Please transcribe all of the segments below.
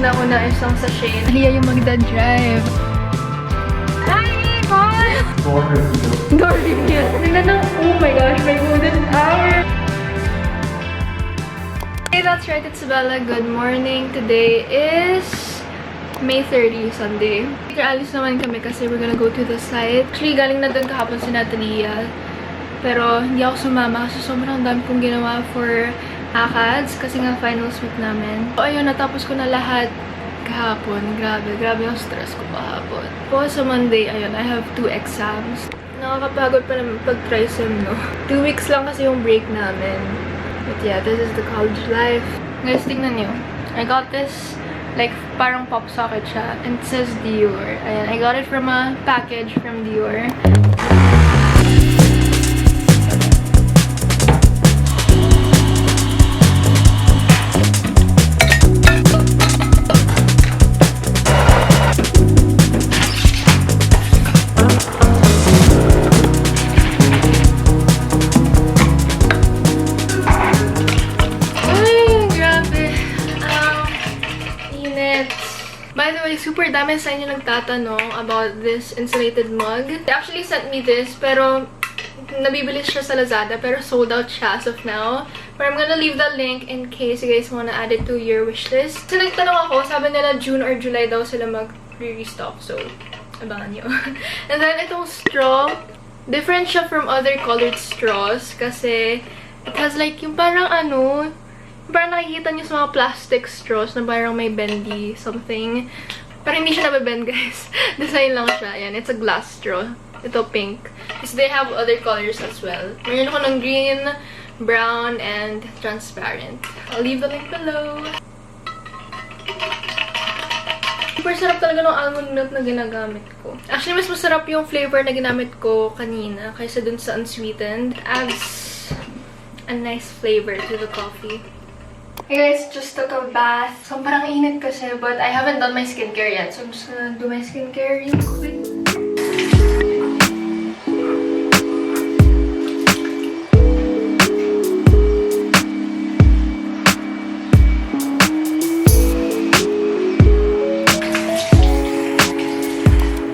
na ako na isang sachet. Liya yung magda-drive. Hi, God! Door review. Oh my gosh, my golden hour. Hey, that's right, it's Bella. Good morning. Today is May 30, Sunday. Alis naman kami kasi we're gonna go to the site. Actually, galing na dun kahapon si Natalia. Pero hindi ako sumama kasi sobrang dami kong ginawa for ACADS kasi nga finals week namin. So ayun, natapos ko na lahat kahapon. Grabe yung stress ko kahapon. Po sa Monday, ayun, I have 2 exams. Nakakapagod pa naman pag-trisem, no? 2 weeks lang kasi yung break namin. But yeah, this is the college life. Guys, tingnan nyo. I got this, like, parang pop socket siya. And it says Dior. Ayan, I got it from a package from Dior. By the way, super dami sa inyo nagtatanong about this insulated mug. They actually sent me this, pero nabibili siya sa Lazada, pero sold out siya as of now. But I'm gonna leave the link in case you guys wanna add it to your wishlist. So nagtanong ako, sabi nila June or July daw sila mag-restock. So, abangan nyo. And then itong straw, different siya from other colored straws kasi it has like yung parang parang nakikita niyo sa mga plastic straws na parang may bendy something. Pero hindi siya nabibend, guys. Design lang siya. Ayan, it's a glass straw. Ito, pink. Because they have other colors as well. Meron ako ng green, brown, and transparent. I'll leave the link below. Super sarap talaga ng almond milk na ginagamit ko. Actually, mas masarap yung flavor na ginamit ko kanina kaysa dun sa unsweetened. It adds a nice flavor to the coffee. Hey guys, just took a bath. Sobrang init kasi, but I haven't done my skincare yet. So I'm just gonna do my skincare real quick.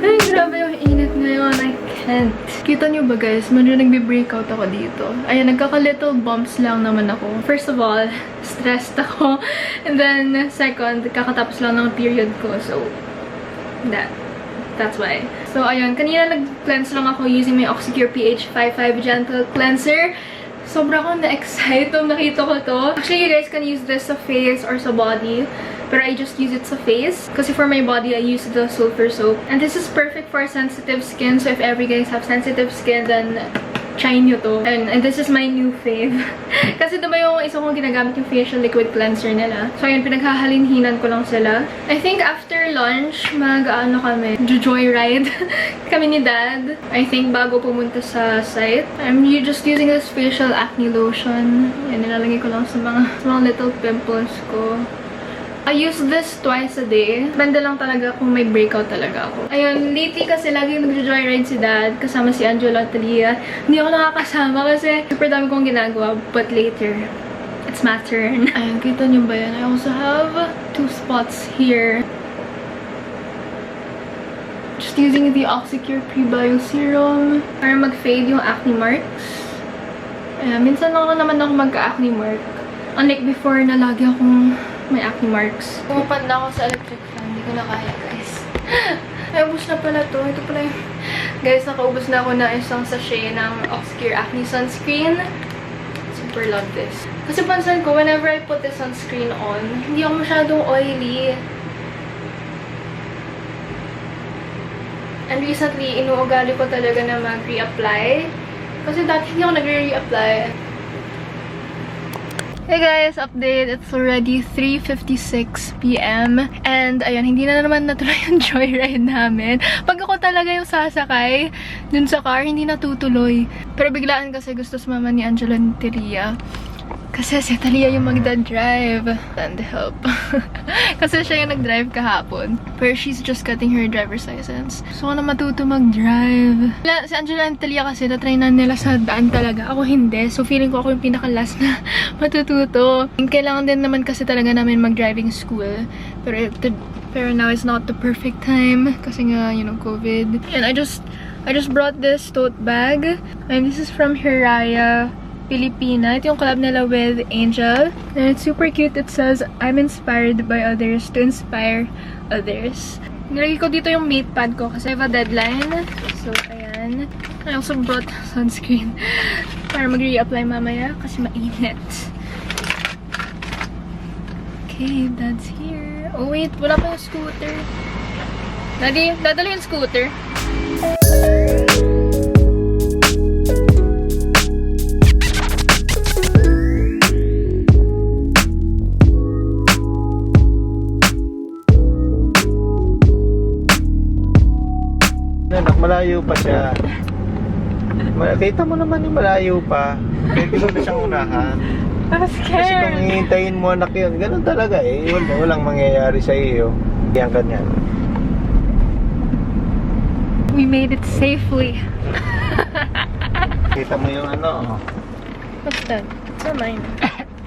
Ay, grabe yung init ngayon. I can't. Kita nyo ba guys, medyo nagbe-breakout ako dito. Ayan, nagkaka-little bumps lang naman ako. First of all, stressed ako. And then, second, kakatapos lang ng period ko. So, that's why. So, ayun, kanina nag-cleanse lang ako using my Oxycure pH 55 Gentle Cleanser. Sobra akong na-excite nung nakita ko to. Actually, you guys can use this sa face or sa body. Pero I just use it sa face. Kasi for my body, I use the sulfur soap. And this is perfect for sensitive skin. So if ever you guys have sensitive skin, then try nyo to. And this is my new fave. Kasi diba yung isa kong ginagamit yung facial liquid cleanser nila. So ayun, pinaghahalinhinan ko lang sila. I think after lunch, kami, joyride kami ni Dad. I think bago pumunta sa site. I'm just using this facial acne lotion. Yan, nilalagay ko lang sa mga little pimples ko. I use this twice a day. Banda lang talaga kung may breakout talaga ako. Ayun, lately kasi lagi nag-joyride si Dad kasama si Angela at Talia. Hindi ako nakakasama kasi super dami kong ginagawa. But later, it's my turn. Ayun, kita nyo ba yan? I also have 2 spots here. Just using the Oxycure Prebio Serum para mag-fade yung acne marks. Ayun, minsan lang naman ako magka-acne mark. Unlike before na lagi akong may acne marks. Pumapad na ako sa electric fan. Hindi ko na kaya, guys. Ay, ubus na pala to. Ito pala yung... Guys, nakaubos na ako na isang sachet ng Oxycure Acne Sunscreen. Super love this. Kasi pansin ko, whenever I put this sunscreen on, hindi ako masyadong oily. And recently, inuugali ko talaga na mag-reapply. Kasi dati hindi ako nag-re-reapply. Hey guys, update. It's already 3:56 PM. And ayun, hindi na naman natuloy yung joyride namin. Pag ako talaga yung sasakay dun sa car, hindi natutuloy. Pero biglaan kasi gusto sumama ni Angela and Talia. Kasi si Talia yung magda-drive. And help. Kasi siya yung nag-drive kahapon. Pero she's just getting her driver's license. So, ako na matuto mag-drive. Si Angela and Talia kasi na-try na nila sa daan talaga. Ako hindi. So, feeling ko ako yung pinaka-last na matututo. Kailangan din naman kasi talaga namin mag-driving school. Pero now is not the perfect time kasi nga, you know, COVID. And I just brought this tote bag. And this is from Hiraya Filipina. Ito yung collab nila with Angel. And it's super cute. It says, I'm inspired by others to inspire others. Nilagay ko dito yung mate pad ko kasi I have a deadline. So, ayan. I also brought sunscreen para mag-reapply mamaya kasi mainit. Okay, Dad's here. Oh wait, wala pa yung scooter. Daddy, dadala yung scooter. Anak, malayo pa siya. Kita mo naman yung malayo pa. Pwede mo na siyang unahan. I'm Kasi scared. kung hihintayin mo anak yun, ganun talaga eh. Walang mangyayari sa iyo. Yan ganyan. We made it safely. Kita mo yung ano. What's that? It's not mine.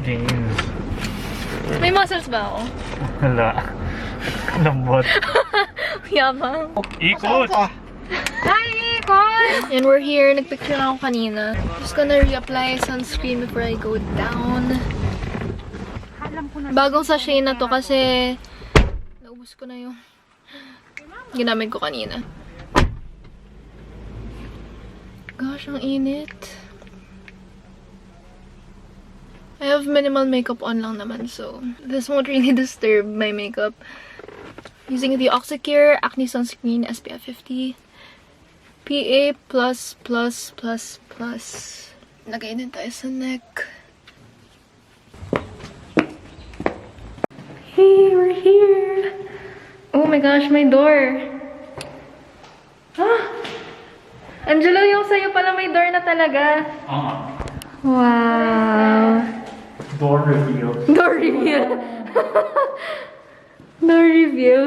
James. May muscles ba ako? Wala. Lambot. Yabang. Ikot! Hi, Econ! And we're here. Nagpicture lang ako kanina. Just gonna reapply sunscreen before I go down. Bagong sachet na to kasi naubos ko na yung ginamit ko kanina. Gosh, ang init. I have minimal makeup on lang naman, so this won't really disturb my makeup. Using the Oxycure Acne Sunscreen SPF 50. PA++++. Lagay din tayo sa neck. Hey, we're here! Oh my gosh, my door! Ah! Angelo, yung sa'yo pala may door na talaga. Wow! Door reveal. Door reveal! Door reveal.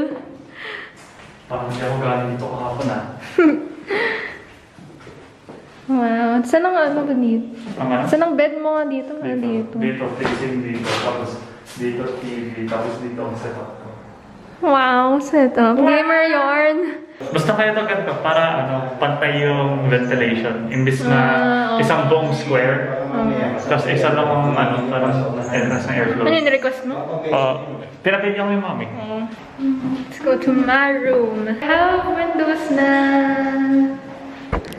Parang hindi ako galing dito kahapon ah. Wow. Saan ang ano ba dito? Ang ano? Saan ang bed mo nga dito? Nga dito. Dito, facing dito. Tapos dito TV. Tapos dito ang setup ko. Wow, setup. Gamer yarn. Basta kaya ito ganito para ano, pantay yung ventilation. Imbis na isang buong square. Tapos isa lang ang ano, parang entrance ng airflow. Ano yung request mo? Pinapin niyo ko yung mami. Let's go to my room. I have windows na.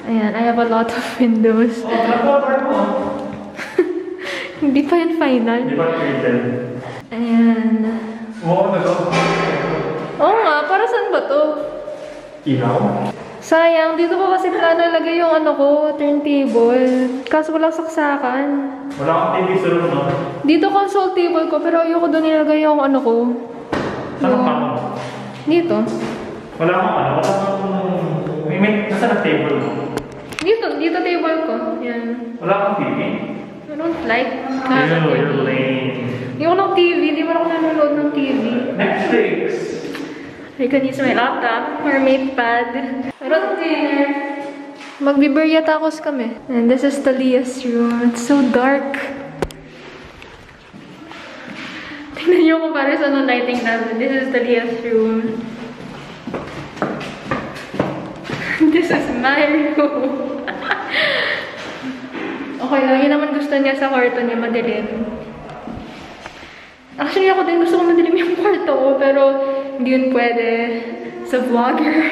Ayan, I have a lot of windows. Hindi pa yan final. Di ba created? Ayan. Oo, nag-o. Oo nga, para saan ba to? Ilaw? Sayang, dito ko kasi plano ilagay yung ano ko, turntable. Kaso walang saksakan. Wala akong TV sa room, no? Dito console table ko, pero ayoko doon ilagay yung ano ko. Saan ang pamo? Dito. Wala akong ano, wala akong... Nasaan ang table mo? Dito table ko. Yan. Wala akong TV? I don't like You're lame. Hindi ako ng TV, hindi mo ako nanonood ng TV. Netflix! I can use my laptop or MatePad. Pero dinner. Magbiberya tacos kami. And this is Talia's room. It's so dark. Tingnan niyo kung paano sa lighting namin. This is Talia's room. This is my room. Okay lang, yun naman gusto niya sa kwarto niya, madilim. Actually, ako din gusto ko madilim yung kwarto ko, pero hindi yun pwede sa vlogger.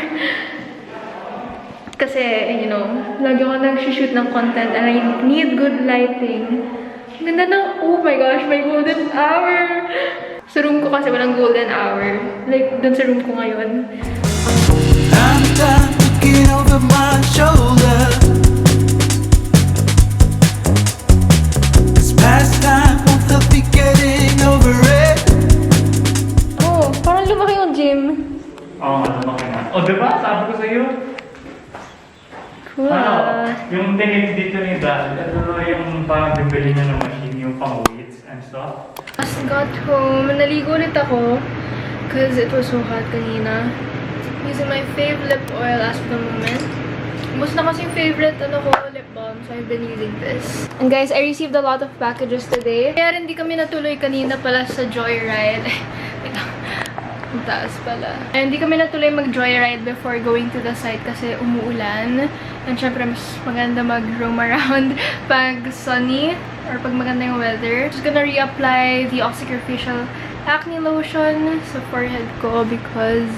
Kasi, you know, lagi ako nag-shoot ng content and I need good lighting. Ang ganda ng, oh my gosh, may golden hour! Sa room ko kasi walang golden hour. Like, dun sa room ko ngayon. I'm done looking over my shoulder. It's past time, won't help me getting over it. Oh, parang lumaki yung gym. Oo nga, lumaki na. O, diba? Sabi ko sa'yo. Cool. Ano, yung tingin dito ni Dad, ano yung parang bibili niya ng machine, yung pang weights and stuff. As got home, naligo ulit ako because it was so hot kanina. Using my favorite lip oil as of the moment. Ubus na kasi yung favorite lip balm, so I've been using this. And guys, I received a lot of packages today. Kaya rin di kami natuloy kanina pala sa Joyride. Wait lang. Ang taas pala. Ay, hindi kami natuloy mag-joyride before going to the site kasi umuulan. And syempre, mas maganda mag-roam around pag sunny or pag maganda yung weather. Just gonna reapply the Oxycure Facial Acne Lotion sa forehead ko because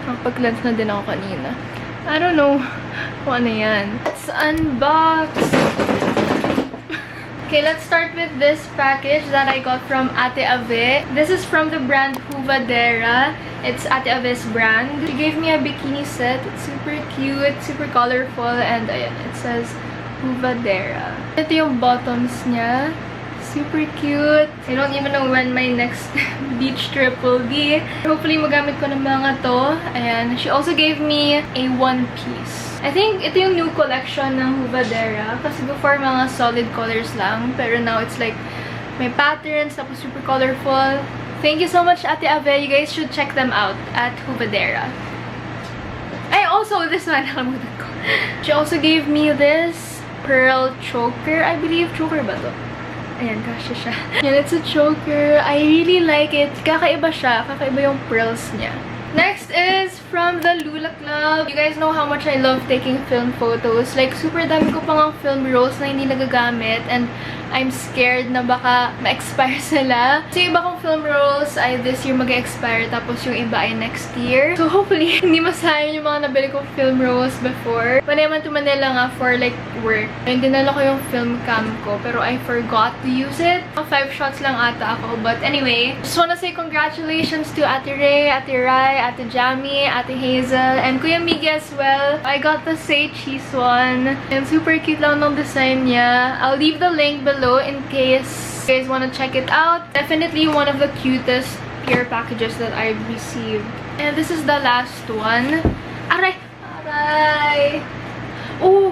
nakapag-cleanse na din ako kanina. I don't know kung ano yan. Let's unbox! Okay, let's start with this package that I got from Ate Ave. This is from the brand Huvadera. It's Ate Ave's brand. She gave me a bikini set. It's super cute, super colorful, and ayan, it says Huvadera. Ito yung bottoms niya. Super cute. I don't even know when my next beach trip will be. Hopefully, magamit ko ng mga to. Ayan. She also gave me a one piece. I think ito yung new collection ng Huvadera. Kasi before, mga solid colors lang. Pero now, it's like may patterns, tapos super colorful. Thank you so much, Ate Ave. You guys should check them out at Huvadera. Ay, also, this one. Nakalimutan ko. She also gave me this pearl choker. I believe, choker ba to? Ayan, kasha siya. Yan, it's a choker. I really like it. Kakaiba siya. Kakaiba yung pearls niya. Next is from the Lula Club. You guys know how much I love taking film photos. Like, super dami ko pang film rolls na hindi nagagamit. And I'm scared na baka ma-expire sila. So, yung iba kong film rolls ay this year mag-expire. Tapos yung iba ay next year. So, hopefully, hindi masayang yung mga nabili kong film rolls before. Panayaman to Manila nga for like work. And dinala ko yung film cam ko. Pero I forgot to use it. 5 shots lang ata ako. But anyway, just wanna say congratulations to Ate Ray, Ate Rai, Ate Jamie, Ate Hazel, and Kuya Miggy as well. I got the Say Cheese one. And super cute lang ng design niya. I'll leave the link below in case you guys want to check it out. Definitely one of the cutest care packages that I've received. And this is the last one. Aray! Aray! Oh!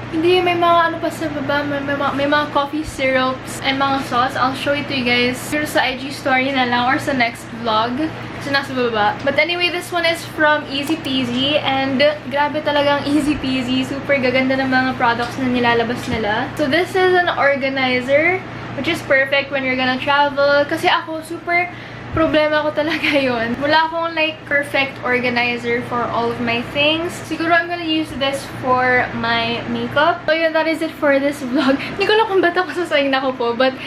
Hindi, may mga ano pa sa baba. May mga coffee syrups and mga sauce. I'll show it to you guys siguro sa IG story na lang or sa next vlog. Kasi nasa baba. But anyway, this one is from Easy Peasy. And grabe talagang Easy Peasy. Super gaganda ng mga products na nilalabas nila. So this is an organizer, which is perfect when you're gonna travel. Kasi ako, super problema ko talaga yun. Wala akong like perfect organizer for all of my things. Siguro I'm gonna use this for my makeup. So yun, that is it for this vlog. Hindi ko lang kung ba't ako sasayang na ko po. But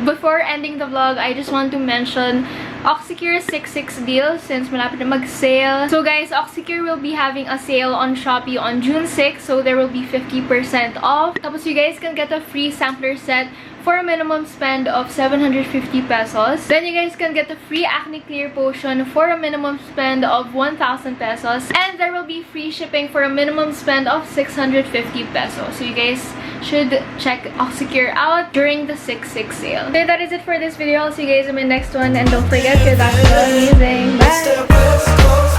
before ending the vlog, I just want to mention Oxycure 6/6 deal since malapit na mag-sale. So guys, Oxycure will be having a sale on Shopee on June 6. So there will be 50% off. Tapos you guys can get a free sampler set for a minimum spend of 750 pesos. Then you guys can get a free acne clear potion for a minimum spend of 1,000 pesos. And there will be free shipping for a minimum spend of 650 pesos. So you guys should check Oxycure out during the 6/6 sale. So that is it for this video. I'll see you guys in my next one. And don't forget, you're that amazing. Bye!